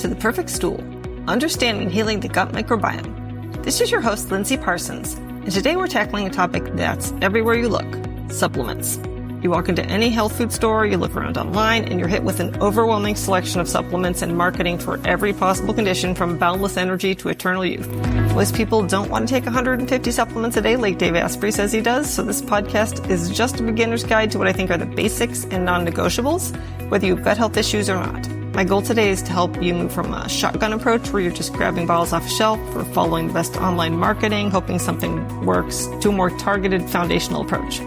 to The Perfect Stool, Understanding and Healing the Gut Microbiome. This is your host, Lindsay Parsons, and today we're tackling a topic that's everywhere you look, supplements. You walk into any health food store, you look around online, and you're hit with an overwhelming selection of supplements and marketing for every possible condition from boundless energy to eternal youth. Most people don't want to take 150 supplements a day like Dave Asprey says he does, so this podcast is just a beginner's guide to what I think are the basics and non-negotiables, whether you've got health issues or not. My goal today is to help you move from a shotgun approach where you're just grabbing bottles off a shelf or following the best online marketing, hoping something works, to a more targeted foundational approach.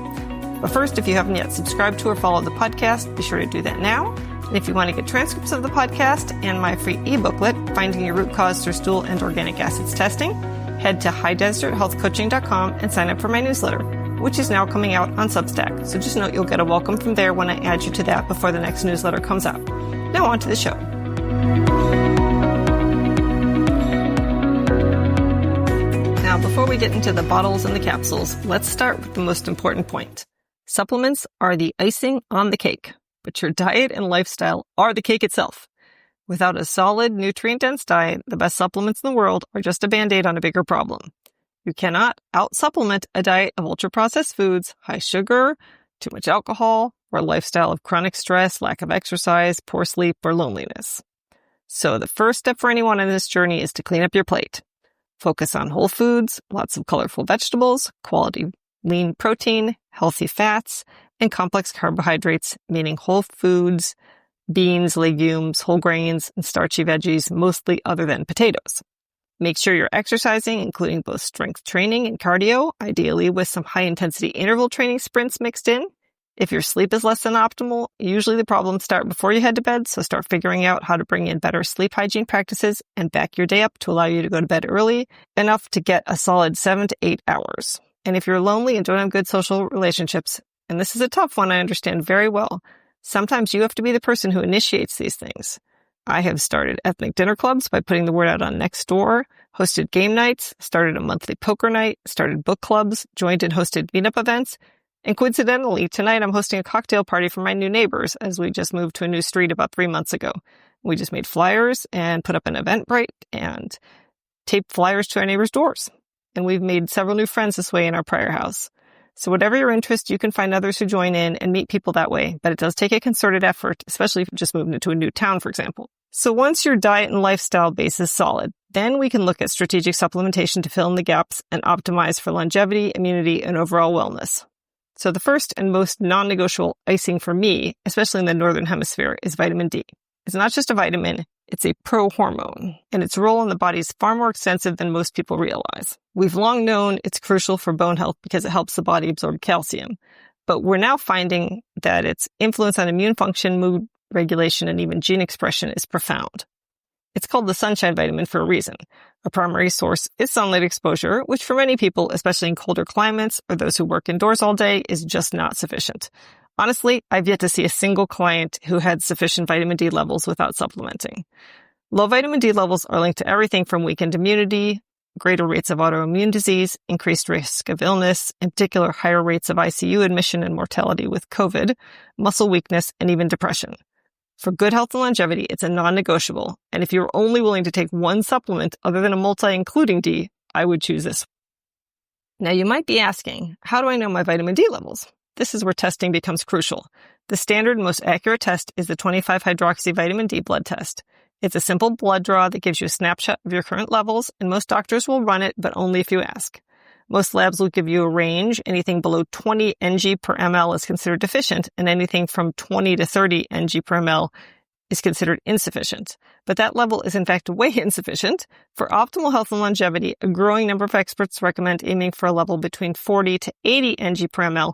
But first, if you haven't yet subscribed to or followed the podcast, be sure to do that now. And if you want to get transcripts of the podcast and my free e-booklet, Finding Your Root Cause Through Stool and Organic Acids Testing, head to highdeserthealthcoaching.com and sign up for my newsletter, which is now coming out on Substack. So just note you'll get a welcome from there when I add you to that before the next newsletter comes out. Now on to the show. Now, before we get into the bottles and the capsules, let's start with the most important point. Supplements are the icing on the cake, but your diet and lifestyle are the cake itself. Without a solid, nutrient-dense diet, the best supplements in the world are just a Band-Aid on a bigger problem. You cannot out-supplement a diet of ultra-processed foods, high sugar, too much alcohol, or a lifestyle of chronic stress, lack of exercise, poor sleep, or loneliness. So the first step for anyone on this journey is to clean up your plate. Focus on whole foods, lots of colorful vegetables, quality lean protein, healthy fats, and complex carbohydrates, meaning whole foods, beans, legumes, whole grains, and starchy veggies, mostly other than potatoes. Make sure you're exercising, including both strength training and cardio, ideally with some high-intensity interval training sprints mixed in. If your sleep is less than optimal, usually the problems start before you head to bed, so start figuring out how to bring in better sleep hygiene practices and back your day up to allow you to go to bed early, enough to get a solid 7 to 8 hours. And if you're lonely and don't have good social relationships, and this is a tough one, I understand very well, sometimes you have to be the person who initiates these things. I have started ethnic dinner clubs by putting the word out on Nextdoor, hosted game nights, started a monthly poker night, started book clubs, joined and hosted meetup events, and coincidentally, tonight I'm hosting a cocktail party for my new neighbors as we just moved to a new street about 3 months ago. We just made flyers and put up an Eventbrite and taped flyers to our neighbors' doors. And we've made several new friends this way in our prior house. So whatever your interest, you can find others who join in and meet people that way. But it does take a concerted effort, especially if you just moved into a new town, for example. So once your diet and lifestyle base is solid, then we can look at strategic supplementation to fill in the gaps and optimize for longevity, immunity, and overall wellness. So the first and most non-negotiable icing for me, especially in the Northern Hemisphere, is vitamin D. It's not just a vitamin, it's a pro-hormone, and its role in the body is far more extensive than most people realize. We've long known it's crucial for bone health because it helps the body absorb calcium, but we're now finding that its influence on immune function, mood regulation, and even gene expression is profound. It's called the sunshine vitamin for a reason. A primary source is sunlight exposure, which for many people, especially in colder climates or those who work indoors all day, is just not sufficient. Honestly, I've yet to see a single client who had sufficient vitamin D levels without supplementing. Low vitamin D levels are linked to everything from weakened immunity, greater rates of autoimmune disease, increased risk of illness, in particular higher rates of ICU admission and mortality with COVID, muscle weakness, and even depression. For good health and longevity, it's a non-negotiable, and if you're only willing to take one supplement other than a multi including D, I would choose this. Now you might be asking, how do I know my vitamin D levels? This is where testing becomes crucial. The standard and most accurate test is the 25-hydroxy-vitamin D blood test. It's a simple blood draw that gives you a snapshot of your current levels, and most doctors will run it, but only if you ask. Most labs will give you a range. Anything below 20 ng per ml is considered deficient, and anything from 20 to 30 ng per ml is considered insufficient. But that level is in fact way insufficient. For optimal health and longevity, a growing number of experts recommend aiming for a level between 40 to 80 ng per ml.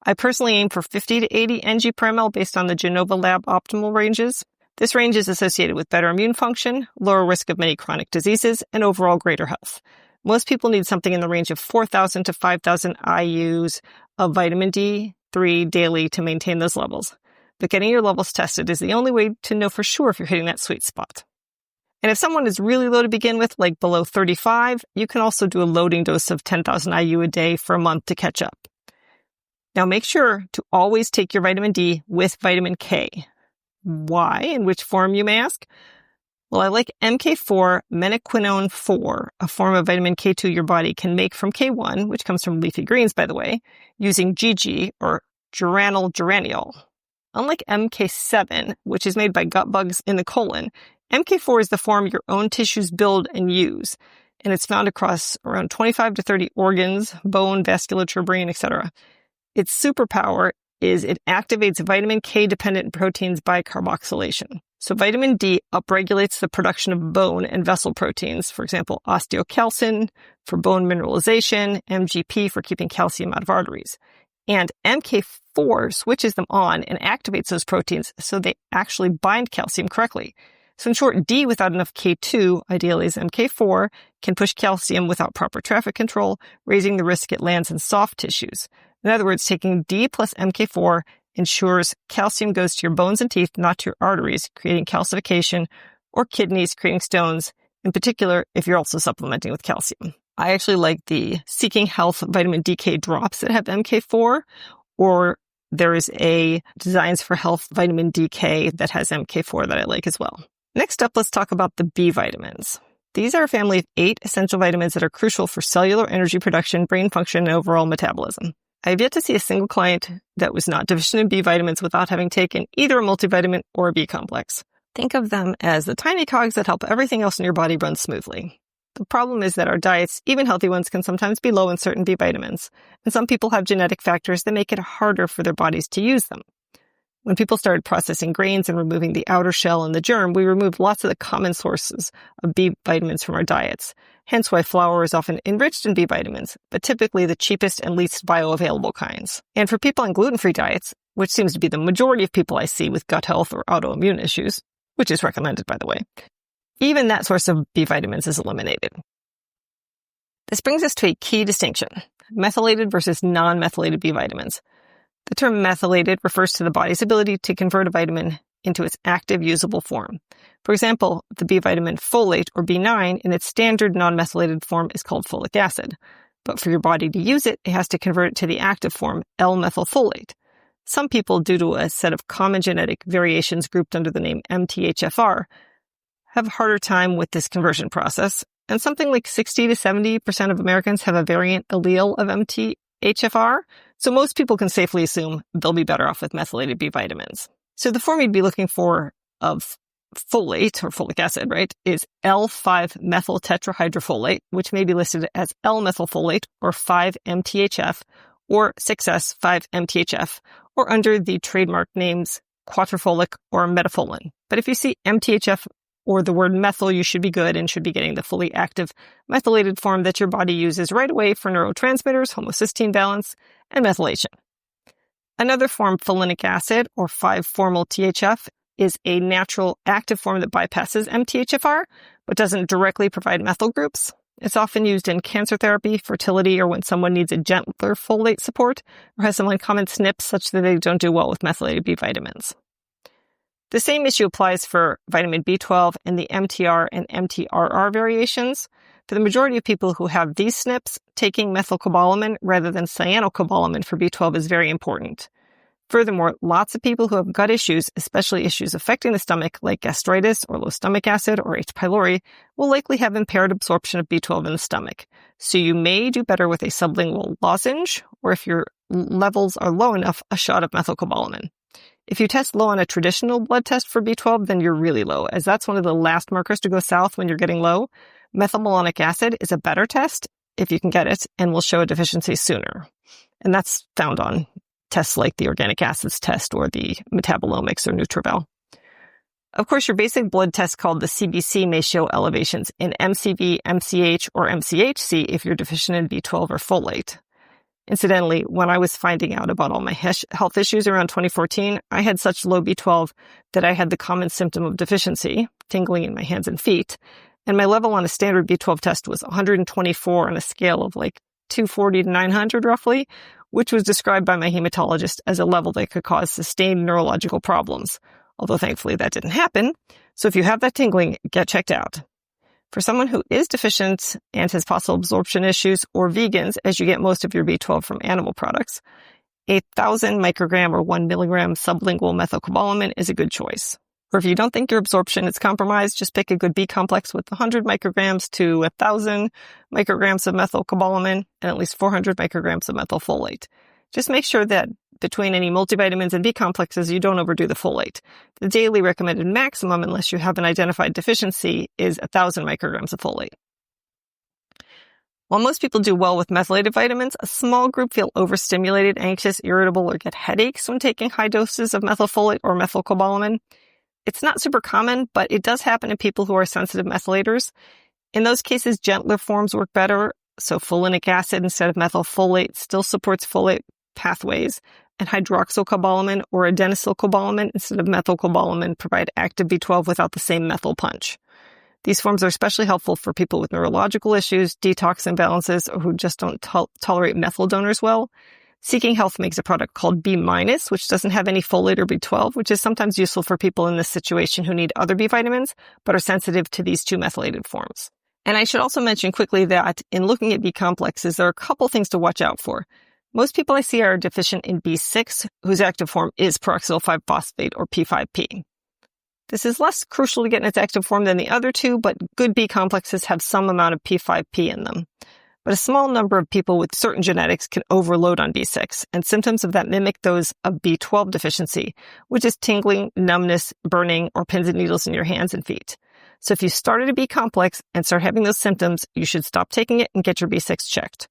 I personally aim for 50 to 80 ng per ml based on the Genova Lab optimal ranges. This range is associated with better immune function, lower risk of many chronic diseases, and overall greater health. Most people need something in the range of 4,000 to 5,000 IUs of vitamin D3 daily to maintain those levels. But getting your levels tested is the only way to know for sure if you're hitting that sweet spot. And if someone is really low to begin with, like below 35, you can also do a loading dose of 10,000 IU a day for a month to catch up. Now make sure to always take your vitamin D with vitamin K. Why? In which form, you may ask? Well, I like MK4 menaquinone 4, a form of vitamin K2 your body can make from K1, which comes from leafy greens, by the way, using GG or geranyl. Unlike MK7, which is made by gut bugs in the colon, MK4 is the form your own tissues build and use, and it's found across around 25 to 30 organs, bone, vasculature, brain, etc. Its superpower is it activates vitamin K-dependent proteins by carboxylation. So vitamin D upregulates the production of bone and vessel proteins, for example, osteocalcin for bone mineralization, MGP for keeping calcium out of arteries. And MK4 switches them on and activates those proteins so they actually bind calcium correctly. So in short, D without enough K2, ideally as MK4, can push calcium without proper traffic control, raising the risk it lands in soft tissues. In other words, taking D plus MK4 ensures calcium goes to your bones and teeth, not to your arteries, creating calcification, or kidneys, creating stones, in particular if you're also supplementing with calcium. I actually like the Seeking Health vitamin DK drops that have MK4, or there is a Designs for Health vitamin DK that has MK4 that I like as well. Next up, let's talk about the B vitamins. These are a family of 8 essential vitamins that are crucial for cellular energy production, brain function, and overall metabolism. I have yet to see a single client that was not deficient in B vitamins without having taken either a multivitamin or a B complex. Think of them as the tiny cogs that help everything else in your body run smoothly. The problem is that our diets, even healthy ones, can sometimes be low in certain B vitamins, and some people have genetic factors that make it harder for their bodies to use them. When people started processing grains and removing the outer shell and the germ, we removed lots of the common sources of B vitamins from our diets. Hence why flour is often enriched in B vitamins, but typically the cheapest and least bioavailable kinds. And for people on gluten-free diets, which seems to be the majority of people I see with gut health or autoimmune issues, which is recommended, by the way, even that source of B vitamins is eliminated. This brings us to a key distinction: methylated versus non-methylated B vitamins. The term methylated refers to the body's ability to convert a vitamin into its active usable form. For example, the B vitamin folate, or B9, in its standard non-methylated form is called folic acid. But for your body to use it, it has to convert it to the active form, L-methylfolate. Some people, due to a set of common genetic variations grouped under the name MTHFR, have a harder time with this conversion process, and something like 60 to 70% of Americans have a variant allele of MTHFR, so most people can safely assume they'll be better off with methylated B vitamins. So the form you'd be looking for of folate, or folic acid, right, is L5-methyltetrahydrofolate, which may be listed as L-methylfolate, or 5-MTHF, or 6S5-MTHF, or under the trademark names quaterfolic or metafolin. But if you see MTHF or the word methyl, you should be good and should be getting the fully active methylated form that your body uses right away for neurotransmitters, homocysteine balance, and methylation. Another form, folinic acid, or 5-formyl-THF, is a natural active form that bypasses MTHFR, but doesn't directly provide methyl groups. It's often used in cancer therapy, fertility, or when someone needs a gentler folate support, or has some uncommon SNPs such that they don't do well with methylated B vitamins. The same issue applies for vitamin B12 and the MTR and MTRR variations. For the majority of people who have these SNPs, taking methylcobalamin rather than cyanocobalamin for B12 is very important. Furthermore, lots of people who have gut issues, especially issues affecting the stomach like gastritis or low stomach acid or H. pylori, will likely have impaired absorption of B12 in the stomach. So you may do better with a sublingual lozenge, or if your levels are low enough, a shot of methylcobalamin. If you test low on a traditional blood test for B12, then you're really low, as that's one of the last markers to go south when you're getting low. Methylmalonic acid is a better test, if you can get it, and will show a deficiency sooner. And that's found on tests like the organic acids test or the metabolomics or Nutrivel. Of course, your basic blood test called the CBC may show elevations in MCV, MCH, or MCHC if you're deficient in B12 or folate. Incidentally, when I was finding out about all my health issues around 2014, I had such low B12 that I had the common symptom of deficiency, tingling in my hands and feet, and my level on a standard B12 test was 124 on a scale of like 240 to 900 roughly, which was described by my hematologist as a level that could cause sustained neurological problems, although thankfully that didn't happen. So if you have that tingling, get checked out. For someone who is deficient and has possible absorption issues, or vegans, as you get most of your B12 from animal products, 1,000 microgram or 1 milligram sublingual methylcobalamin is a good choice. Or if you don't think your absorption is compromised, just pick a good B complex with 100 micrograms to 1,000 micrograms of methylcobalamin and at least 400 micrograms of methylfolate. Just make sure that between any multivitamins and B complexes, you don't overdo the folate. The daily recommended maximum, unless you have an identified deficiency, is 1,000 micrograms of folate. While most people do well with methylated vitamins, a small group feel overstimulated, anxious, irritable, or get headaches when taking high doses of methylfolate or methylcobalamin. It's not super common, but it does happen in people who are sensitive methylators. In those cases, gentler forms work better, so folinic acid instead of methylfolate still supports folate pathways, and hydroxycobalamin or adenosylcobalamin instead of methylcobalamin provide active B12 without the same methyl punch. These forms are especially helpful for people with neurological issues, detox imbalances, or who just don't tolerate methyl donors well. Seeking Health makes a product called B-, which doesn't have any folate or B12, which is sometimes useful for people in this situation who need other B vitamins, but are sensitive to these two methylated forms. And I should also mention quickly that in looking at B complexes, there are a couple things to watch out for. Most people I see are deficient in B6, whose active form is peroxyl 5-phosphate or P5P. This is less crucial to get in its active form than the other two, but good B complexes have some amount of P5P in them. But a small number of people with certain genetics can overload on B6, and symptoms of that mimic those of B12 deficiency, which is tingling, numbness, burning, or pins and needles in your hands and feet. So if you started a B complex and start having those symptoms, you should stop taking it and get your B6 checked.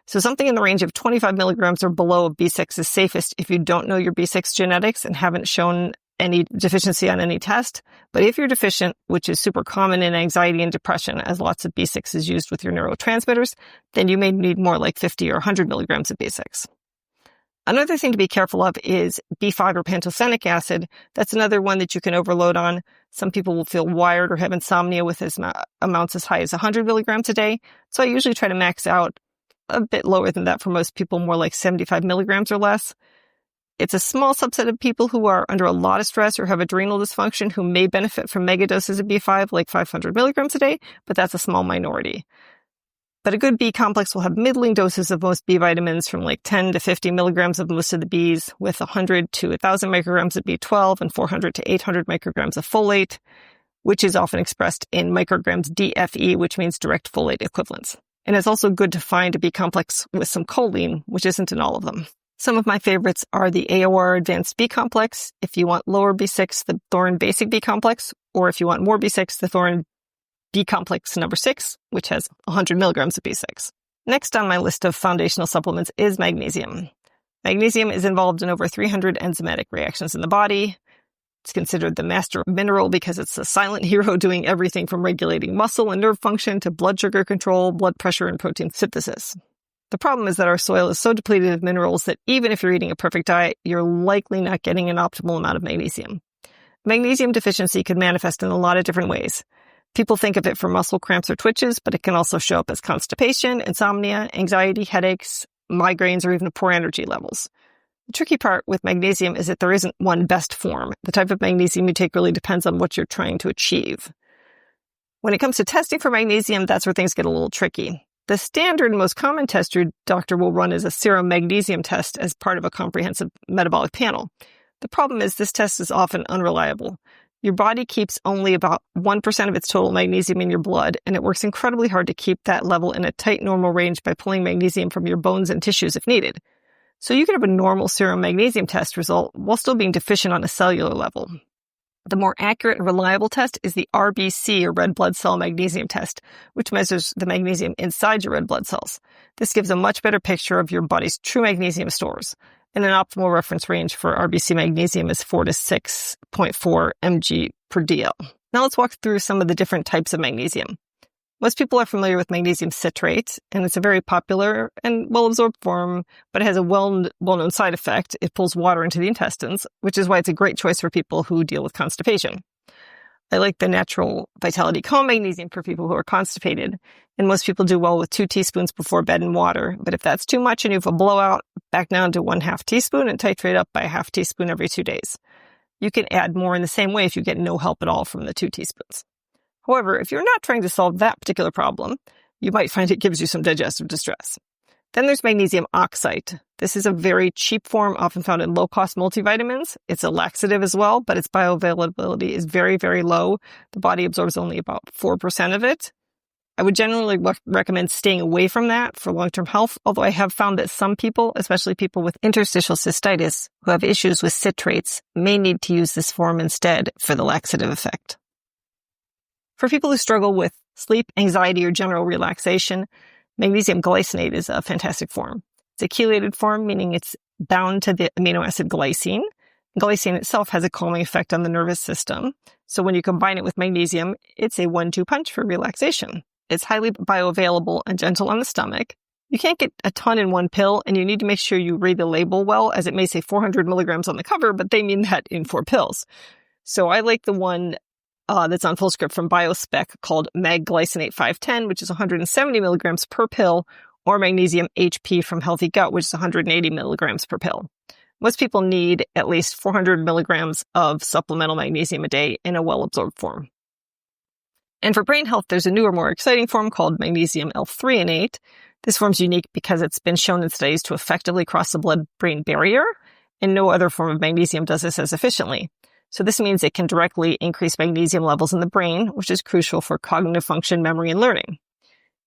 So something in the range of 25 milligrams or below of B6 is safest if you don't know your B6 genetics and haven't shown any deficiency on any test. But if you're deficient, which is super common in anxiety and depression, as lots of B6 is used with your neurotransmitters, then you may need more like 50 or 100 milligrams of B6. Another thing to be careful of is B5 or pantothenic acid. That's another one that you can overload on. Some people will feel wired or have insomnia with amounts as high as 100 milligrams a day. So I usually try to max out a bit lower than that for most people, more like 75 milligrams or less. It's a small subset of people who are under a lot of stress or have adrenal dysfunction who may benefit from megadoses of B5, like 500 milligrams a day, but that's a small minority. But a good B complex will have middling doses of most B vitamins from like 10 to 50 milligrams of most of the Bs, with 100 to 1,000 micrograms of B12 and 400 to 800 micrograms of folate, which is often expressed in micrograms DFE, which means direct folate equivalents. And it's also good to find a B complex with some choline, which isn't in all of them. Some of my favorites are the AOR Advanced B complex. If you want lower B6, the Thorin Basic B complex, or if you want more B6, the Thorin B complex number 6, which has 100 milligrams of B6. Next on my list of foundational supplements is magnesium. Magnesium is involved in over 300 enzymatic reactions in the body. It's considered the master mineral because it's a silent hero doing everything from regulating muscle and nerve function to blood sugar control, blood pressure, and protein synthesis. The problem is that our soil is so depleted of minerals that even if you're eating a perfect diet, you're likely not getting an optimal amount of magnesium. Magnesium deficiency could manifest in a lot of different ways. People think of it for muscle cramps or twitches, but it can also show up as constipation, insomnia, anxiety, headaches, migraines, or even poor energy levels. The tricky part with magnesium is that there isn't one best form. The type of magnesium you take really depends on what you're trying to achieve. When it comes to testing for magnesium, that's where things get a little tricky. The standard and most common test your doctor will run is a serum magnesium test as part of a comprehensive metabolic panel. The problem is this test is often unreliable. Your body keeps only about 1% of its total magnesium in your blood, and it works incredibly hard to keep that level in a tight normal range by pulling magnesium from your bones and tissues if needed. So you can have a normal serum magnesium test result while still being deficient on a cellular level. The more accurate and reliable test is the RBC, or red blood cell magnesium test, which measures the magnesium inside your red blood cells. This gives a much better picture of your body's true magnesium stores. And an optimal reference range for RBC magnesium is 4 to 6.4 mg per DL. Now let's walk through some of the different types of magnesium. Most people are familiar with magnesium citrate, and it's a very popular and well-absorbed form, but it has a well-known side effect. It pulls water into the intestines, which is why it's a great choice for people who deal with constipation. I like the natural Vitality Cone magnesium for people who are constipated, and most people do well with 2 teaspoons before bed in water. But if that's too much and you have a blowout, back down to 1/2 teaspoon and titrate up by 1/2 teaspoon every 2 days. You can add more in the same way if you get no help at all from the 2 teaspoons. However, if you're not trying to solve that particular problem, you might find it gives you some digestive distress. Then there's magnesium oxide. This is a very cheap form, often found in low-cost multivitamins. It's a laxative as well, but its bioavailability is very, very low. The body absorbs only about 4% of it. I would generally recommend staying away from that for long-term health, although I have found that some people, especially people with interstitial cystitis who have issues with citrates, may need to use this form instead for the laxative effect. For people who struggle with sleep, anxiety, or general relaxation, magnesium glycinate is a fantastic form. It's a chelated form, meaning it's bound to the amino acid glycine. Glycine itself has a calming effect on the nervous system. So when you combine it with magnesium, it's a 1-2 punch for relaxation. It's highly bioavailable and gentle on the stomach. You can't get a ton in one pill, and you need to make sure you read the label well, as it may say 400 milligrams on the cover, but they mean that in 4 pills. So I like the one that's on Fullscript from BioSpec called Mag Glycinate 510, which is 170 milligrams per pill, or Magnesium HP from Healthy Gut, which is 180 milligrams per pill. Most people need at least 400 milligrams of supplemental magnesium a day in a well-absorbed form. And for brain health, there's a newer, more exciting form called magnesium L-threonate. This form's unique because it's been shown in studies to effectively cross the blood-brain barrier, and no other form of magnesium does this as efficiently. So this means it can directly increase magnesium levels in the brain, which is crucial for cognitive function, memory, and learning.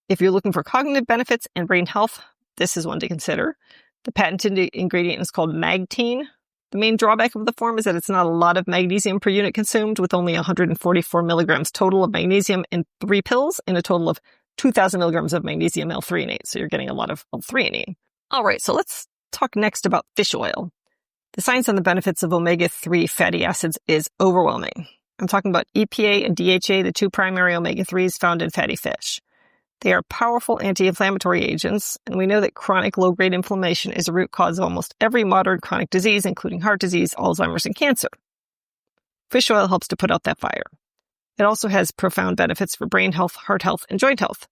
If you're looking for cognitive benefits and brain health, this is one to consider. The patented ingredient is called Magtine. The main drawback of the form is that it's not a lot of magnesium per unit consumed, with only 144 milligrams total of magnesium in 3 pills, and a total of 2,000 milligrams of magnesium L-threonate. So you're getting a lot of L-threonate. All right, so let's talk next about fish oil. The science on the benefits of omega-3 fatty acids is overwhelming. I'm talking about EPA and DHA, the 2 primary omega-3s found in fatty fish. They are powerful anti-inflammatory agents, and we know that chronic low-grade inflammation is a root cause of almost every modern chronic disease, including heart disease, Alzheimer's, and cancer. Fish oil helps to put out that fire. It also has profound benefits for brain health, heart health, and joint health.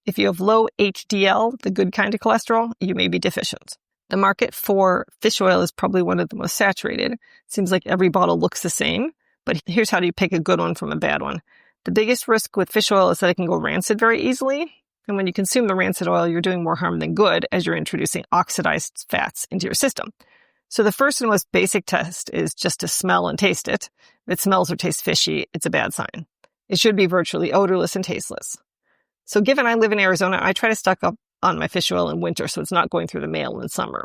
If you have low HDL, the good kind of cholesterol, you may be deficient. The market for fish oil is probably one of the most saturated. It seems like every bottle looks the same, but here's how do you pick a good one from a bad one. The biggest risk with fish oil is that it can go rancid very easily. And when you consume the rancid oil, you're doing more harm than good as you're introducing oxidized fats into your system. So the first and most basic test is just to smell and taste it. If it smells or tastes fishy, it's a bad sign. It should be virtually odorless and tasteless. So given I live in Arizona, I try to stock up on my fish oil in winter so it's not going through the mail in summer.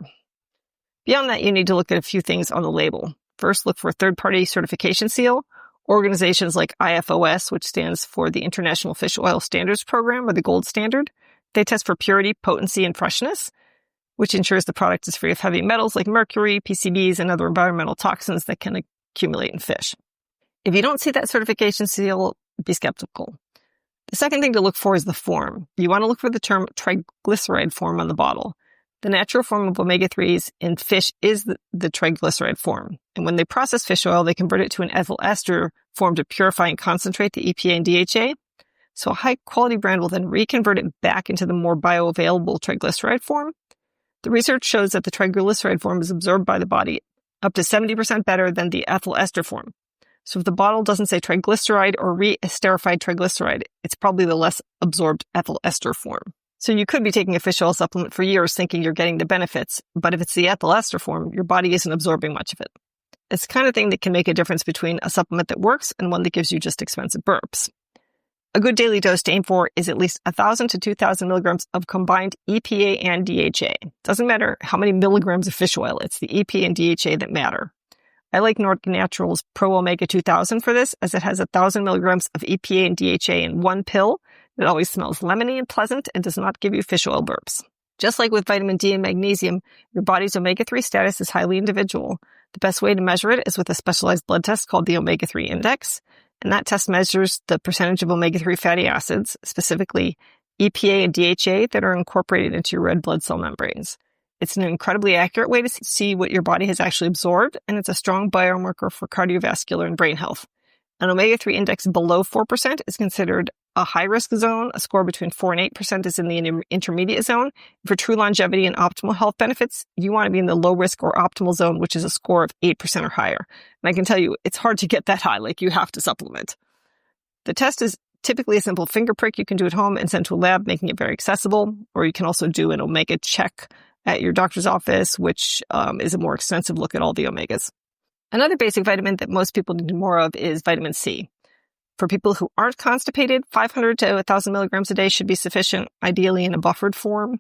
Beyond that, you need to look at a few things on the label. First, look for a third-party certification seal. Organizations like IFOS, which stands for the International Fish Oil Standards Program, or the gold standard, they test for purity, potency, and freshness, which ensures the product is free of heavy metals like mercury, PCBs, and other environmental toxins that can accumulate in fish. If you don't see that certification seal, be skeptical. The second thing to look for is the form. You want to look for the term triglyceride form on the bottle. The natural form of omega-3s in fish is the triglyceride form. And when they process fish oil, they convert it to an ethyl ester form to purify and concentrate the EPA and DHA. So a high-quality brand will then reconvert it back into the more bioavailable triglyceride form. The research shows that the triglyceride form is absorbed by the body up to 70% better than the ethyl ester form. So if the bottle doesn't say triglyceride or re-esterified triglyceride, it's probably the less absorbed ethyl ester form. So you could be taking a fish oil supplement for years thinking you're getting the benefits, but if it's the ethyl ester form, your body isn't absorbing much of it. It's the kind of thing that can make a difference between a supplement that works and one that gives you just expensive burps. A good daily dose to aim for is at least 1,000 to 2,000 milligrams of combined EPA and DHA. Doesn't matter how many milligrams of fish oil, it's the EPA and DHA that matter. I like Nordic Naturals Pro Omega 2000 for this, as it has 1,000 milligrams of EPA and DHA in one pill. It always smells lemony and pleasant and does not give you fish oil burps. Just like with vitamin D and magnesium, your body's omega-3 status is highly individual. The best way to measure it is with a specialized blood test called the omega-3 index, and that test measures the percentage of omega-3 fatty acids, specifically EPA and DHA, that are incorporated into your red blood cell membranes. It's an incredibly accurate way to see what your body has actually absorbed, and it's a strong biomarker for cardiovascular and brain health. An omega-3 index below 4% is considered a high-risk zone. A score between 4 and 8% is in the intermediate zone. For true longevity and optimal health benefits, you want to be in the low-risk or optimal zone, which is a score of 8% or higher. And I can tell you, it's hard to get that high. Like, you have to supplement. The test is typically a simple finger prick you can do at home and send to a lab, making it very accessible. Or you can also do an omega check at your doctor's office, which is a more extensive look at all the omegas. Another basic vitamin that most people need more of is vitamin C. For people who aren't constipated, 500 to 1,000 milligrams a day should be sufficient, ideally in a buffered form.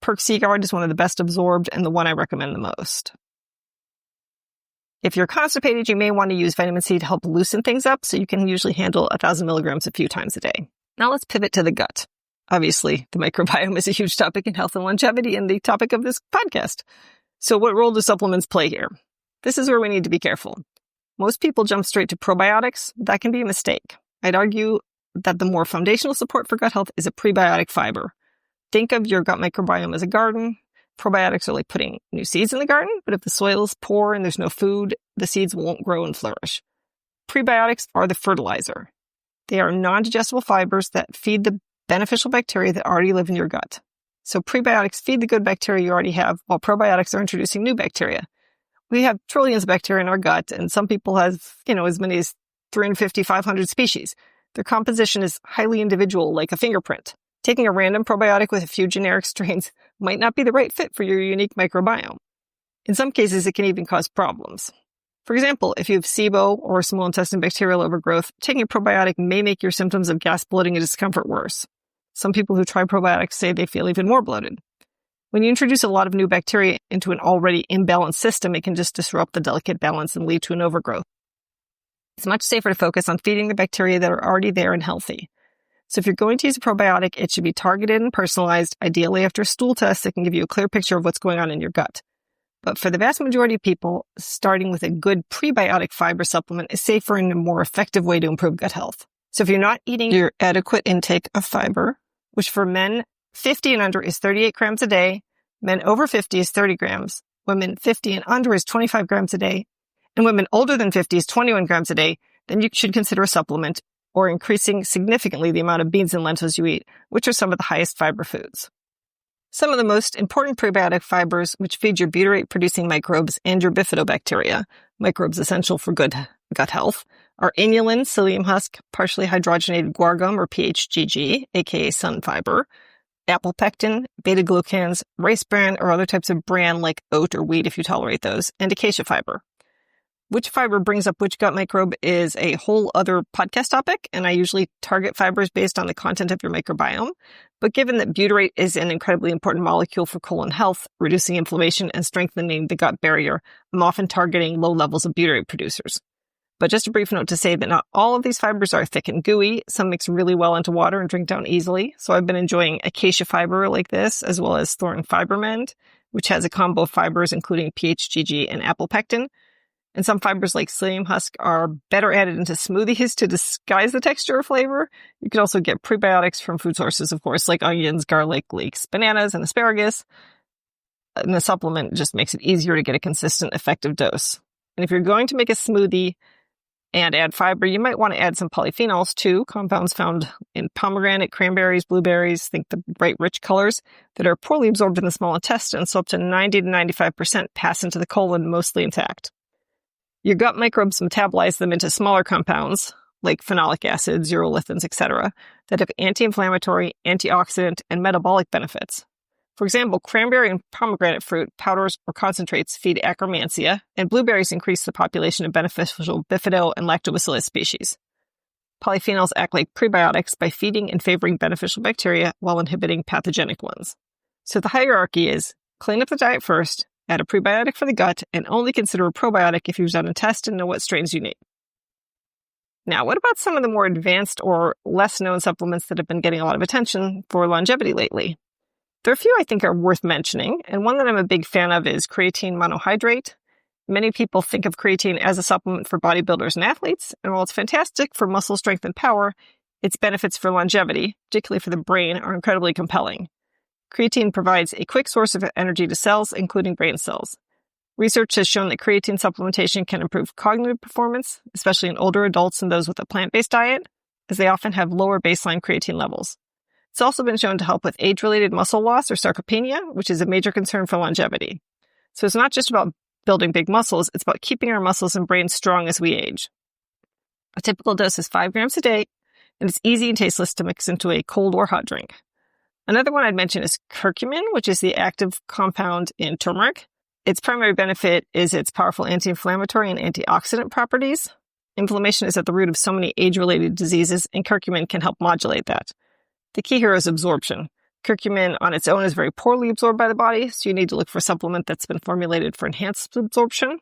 Perk Sea Guard is one of the best absorbed and the one I recommend the most. If you're constipated, you may want to use vitamin C to help loosen things up, so you can usually handle 1,000 milligrams a few times a day. Now let's pivot to the gut. Obviously, the microbiome is a huge topic in health and longevity and the topic of this podcast. So what role do supplements play here? This is where we need to be careful. Most people jump straight to probiotics. That can be a mistake. I'd argue that the more foundational support for gut health is a prebiotic fiber. Think of your gut microbiome as a garden. Probiotics are like putting new seeds in the garden, but if the soil is poor and there's no food, the seeds won't grow and flourish. Prebiotics are the fertilizer. They are non-digestible fibers that feed the beneficial bacteria that already live in your gut. So prebiotics feed the good bacteria you already have, while probiotics are introducing new bacteria. We have trillions of bacteria in our gut, and some people have, as many as 350, 500 species. Their composition is highly individual, like a fingerprint. Taking a random probiotic with a few generic strains might not be the right fit for your unique microbiome. In some cases, it can even cause problems. For example, if you have SIBO or small intestine bacterial overgrowth, taking a probiotic may make your symptoms of gas, bloating, and discomfort worse. Some people who try probiotics say they feel even more bloated. When you introduce a lot of new bacteria into an already imbalanced system, it can just disrupt the delicate balance and lead to an overgrowth. It's much safer to focus on feeding the bacteria that are already there and healthy. So if you're going to use a probiotic, it should be targeted and personalized, ideally after a stool test that can give you a clear picture of what's going on in your gut. But for the vast majority of people, starting with a good prebiotic fiber supplement is safer and a more effective way to improve gut health. So if you're not eating your adequate intake of fiber, which for men 50 and under is 38 grams a day, men over 50 is 30 grams, women 50 and under is 25 grams a day, and women older than 50 is 21 grams a day, then you should consider a supplement or increasing significantly the amount of beans and lentils you eat, which are some of the highest fiber foods. Some of the most important prebiotic fibers, which feed your butyrate-producing microbes and your bifidobacteria, microbes essential for good gut health, are inulin, psyllium husk, partially hydrogenated guar gum or PHGG, aka sun fiber, apple pectin, beta-glucans, rice bran, or other types of bran like oat or wheat if you tolerate those, and acacia fiber. Which fiber brings up which gut microbe is a whole other podcast topic, and I usually target fibers based on the content of your microbiome. But given that butyrate is an incredibly important molecule for colon health, reducing inflammation and strengthening the gut barrier, I'm often targeting low levels of butyrate producers. But just a brief note to say that not all of these fibers are thick and gooey. Some mix really well into water and drink down easily. So I've been enjoying acacia fiber like this, as well as Thorin Fibermend, which has a combo of fibers including PHGG and apple pectin. And some fibers like psyllium husk are better added into smoothies to disguise the texture or flavor. You can also get prebiotics from food sources, of course, like onions, garlic, leeks, bananas, and asparagus. And the supplement just makes it easier to get a consistent, effective dose. And if you're going to make a smoothie and add fiber, you might want to add some polyphenols too, compounds found in pomegranate, cranberries, blueberries, think the bright rich colors that are poorly absorbed in the small intestine, so up to 90 to 95% pass into the colon mostly intact. Your gut microbes metabolize them into smaller compounds, like phenolic acids, urolithins, etc., that have anti-inflammatory, antioxidant, and metabolic benefits. For example, cranberry and pomegranate fruit powders or concentrates feed Akkermansia, and blueberries increase the population of beneficial bifido and lactobacillus species. Polyphenols act like prebiotics by feeding and favoring beneficial bacteria while inhibiting pathogenic ones. So the hierarchy is clean up the diet first, add a prebiotic for the gut, and only consider a probiotic if you've done a test and know what strains you need. Now, what about some of the more advanced or less known supplements that have been getting a lot of attention for longevity lately? There are a few I think are worth mentioning, and one that I'm a big fan of is creatine monohydrate. Many people think of creatine as a supplement for bodybuilders and athletes, and while it's fantastic for muscle strength and power, its benefits for longevity, particularly for the brain, are incredibly compelling. Creatine provides a quick source of energy to cells, including brain cells. Research has shown that creatine supplementation can improve cognitive performance, especially in older adults and those with a plant-based diet, as they often have lower baseline creatine levels. It's also been shown to help with age-related muscle loss or sarcopenia, which is a major concern for longevity. So it's not just about building big muscles, it's about keeping our muscles and brains strong as we age. A typical dose is 5 grams a day, and it's easy and tasteless to mix into a cold or hot drink. Another one I'd mention is curcumin, which is the active compound in turmeric. Its primary benefit is its powerful anti-inflammatory and antioxidant properties. Inflammation is at the root of so many age-related diseases, and curcumin can help modulate that. The key here is absorption. Curcumin on its own is very poorly absorbed by the body, so you need to look for a supplement that's been formulated for enhanced absorption.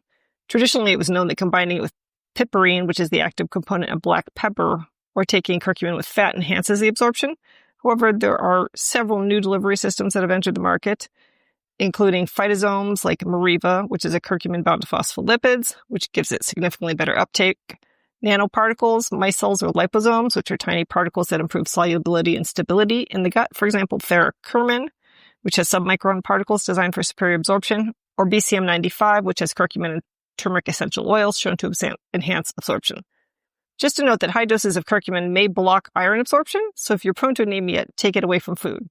Traditionally, it was known that combining it with piperine, which is the active component of black pepper, or taking curcumin with fat enhances the absorption. However, there are several new delivery systems that have entered the market, including phytosomes like Mariva, which is a curcumin-bound to phospholipids, which gives it significantly better uptake. Nanoparticles, micelles, or liposomes, which are tiny particles that improve solubility and stability in the gut. For example, ferrocurcumin, which has submicron particles designed for superior absorption, or BCM95, which has curcumin and turmeric essential oils shown to enhance absorption. Just to note that high doses of curcumin may block iron absorption, so if you're prone to anemia, take it away from food.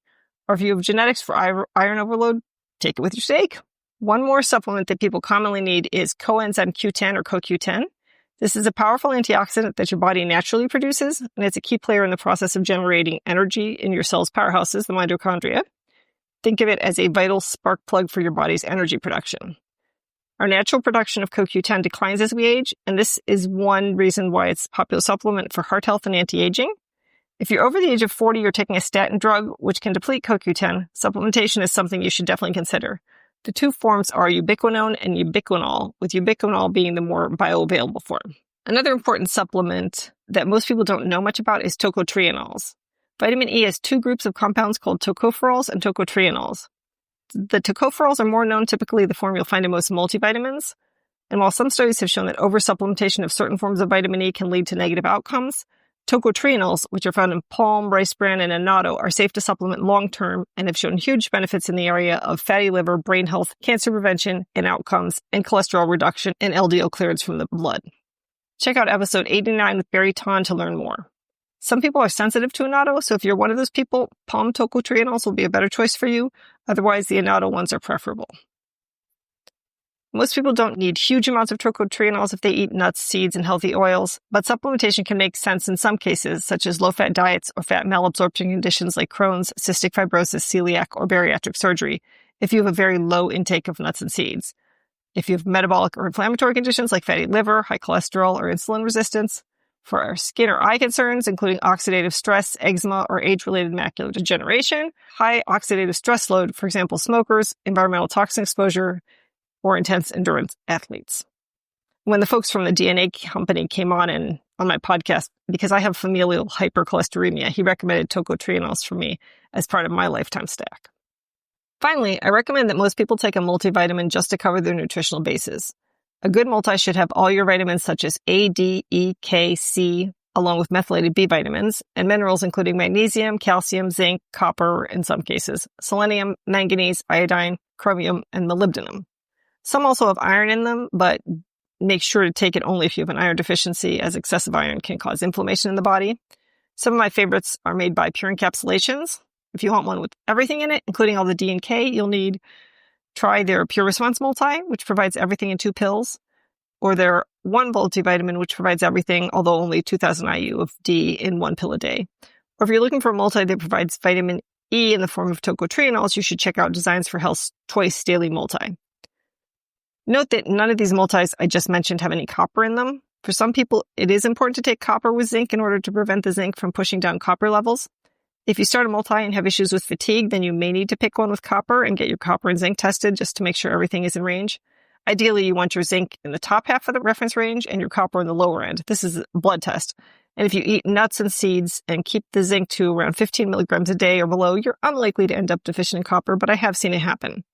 Or if you have genetics for iron overload, take it with your steak. One more supplement that people commonly need is coenzyme Q10 or CoQ10. This is a powerful antioxidant that your body naturally produces, and it's a key player in the process of generating energy in your cell's powerhouses, the mitochondria. Think of it as a vital spark plug for your body's energy production. Our natural production of CoQ10 declines as we age, and this is one reason why it's a popular supplement for heart health and anti-aging. If you're over the age of 40, you're taking a statin drug, which can deplete CoQ10. Supplementation is something you should definitely consider. The two forms are ubiquinone and ubiquinol, with ubiquinol being the more bioavailable form. Another important supplement that most people don't know much about is tocotrienols. Vitamin E has two groups of compounds called tocopherols and tocotrienols. The tocopherols are more known, typically the form you'll find in most multivitamins. And while some studies have shown that oversupplementation of certain forms of vitamin E can lead to negative outcomes, tocotrienols, which are found in palm, rice bran, and annatto, are safe to supplement long-term and have shown huge benefits in the area of fatty liver, brain health, cancer prevention, and outcomes, and cholesterol reduction and LDL clearance from the blood. Check out episode 89 with Barry Ton to learn more. Some people are sensitive to annatto, so if you're one of those people, palm tocotrienols will be a better choice for you. Otherwise, the annatto ones are preferable. Most people don't need huge amounts of tocotrienols if they eat nuts, seeds, and healthy oils, but supplementation can make sense in some cases, such as low-fat diets or fat malabsorption conditions like Crohn's, cystic fibrosis, celiac, or bariatric surgery, if you have a very low intake of nuts and seeds. If you have metabolic or inflammatory conditions like fatty liver, high cholesterol, or insulin resistance. For our skin or eye concerns, including oxidative stress, eczema, or age-related macular degeneration, high oxidative stress load, for example, smokers, environmental toxin exposure, or intense endurance athletes. When the folks from the DNA company came on my podcast, because I have familial hypercholesteremia, he recommended tocotrienols for me as part of my lifetime stack. Finally, I recommend that most people take a multivitamin just to cover their nutritional bases. A good multi should have all your vitamins such as A, D, E, K, C, along with methylated B vitamins, and minerals including magnesium, calcium, zinc, copper in some cases, selenium, manganese, iodine, chromium, and molybdenum. Some also have iron in them, but make sure to take it only if you have an iron deficiency, as excessive iron can cause inflammation in the body. Some of my favorites are made by Pure Encapsulations. If you want one with everything in it, including all the D and K, you'll try their Pure Response Multi, which provides everything in 2 pills, or their one multivitamin, which provides everything, although only 2,000 IU of D in 1 pill a day. Or if you're looking for a multi that provides vitamin E in the form of tocotrienols, you should check out Designs for Health's Twice Daily Multi. Note that none of these multis I just mentioned have any copper in them. For some people, it is important to take copper with zinc in order to prevent the zinc from pushing down copper levels. If you start a multi and have issues with fatigue, then you may need to pick one with copper and get your copper and zinc tested just to make sure everything is in range. Ideally, you want your zinc in the top half of the reference range and your copper in the lower end. This is a blood test. And if you eat nuts and seeds and keep the zinc to around 15 milligrams a day or below, you're unlikely to end up deficient in copper, but I have seen it happen.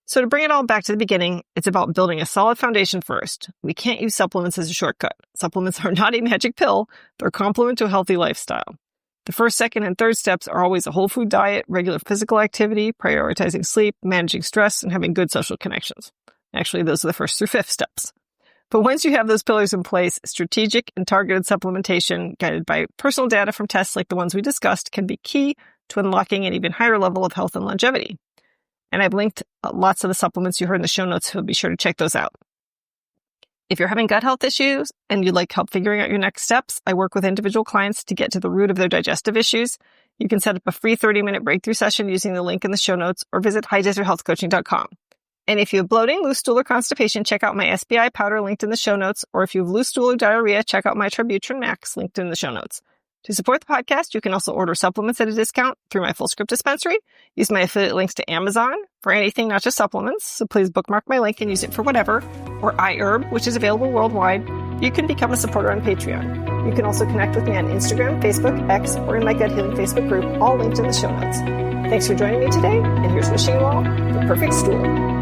So to bring it all back to the beginning, it's about building a solid foundation first. We can't use supplements as a shortcut. Supplements are not a magic pill. They're a complement to a healthy lifestyle. The first, second, and third steps are always a whole food diet, regular physical activity, prioritizing sleep, managing stress, and having good social connections. Actually, those are the first through fifth steps. But once you have those pillars in place, strategic and targeted supplementation guided by personal data from tests like the ones we discussed can be key to unlocking an even higher level of health and longevity. And I've linked lots of the supplements you heard in the show notes, so be sure to check those out. If you're having gut health issues and you'd like help figuring out your next steps, I work with individual clients to get to the root of their digestive issues. You can set up a free 30-minute breakthrough session using the link in the show notes or visit highdeserthealthcoaching.com. And if you have bloating, loose stool, or constipation, check out my SBI powder linked in the show notes. Or if you have loose stool or diarrhea, check out my Tributrin Max linked in the show notes. To support the podcast, you can also order supplements at a discount through my Full Script dispensary. Use my affiliate links to Amazon for anything, not just supplements. So please bookmark my link and use it for whatever. Or iHerb, which is available worldwide. You can become a supporter on Patreon. You can also connect with me on Instagram, Facebook, X, or in my Gut Healing Facebook group, all linked in the show notes. Thanks for joining me today, and here's wishing you all the perfect stool.